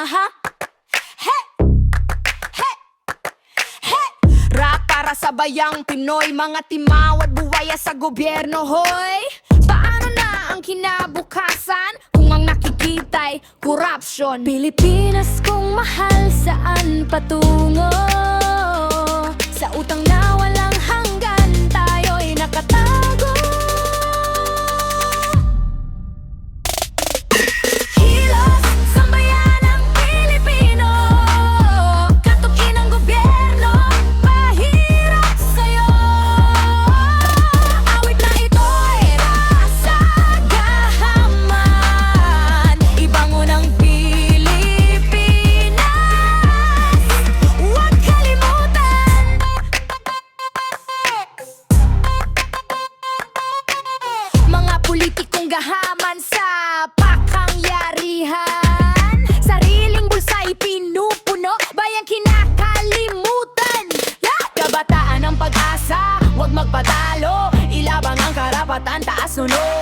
Aha. Hey! Hey! Hey! Rap para sa bayang Pinoy, mga timawat buwaya sa gobyerno, hoy! Paano na ang kinabukasan kung ang nakikita'y korupsyon? Pilipinas kong mahal, saan patungo? Sa utang na walang hanggan, tayo'y nakatago. Kilos, sambayanang Pilipino, katukin ang gobyerno, pahirap sa'yo. Awit na ito'y rasa gahaman, ibangon ang Pilipinas, huwag kalimutan. Mga politikong gahaman sa pakangyarihan, sariling bulsa'y pinupuno, bayang kinakalimutan. Kabataan ng pag-asa, huwag magpatalo, ilabang ang karapatan, taas sunod.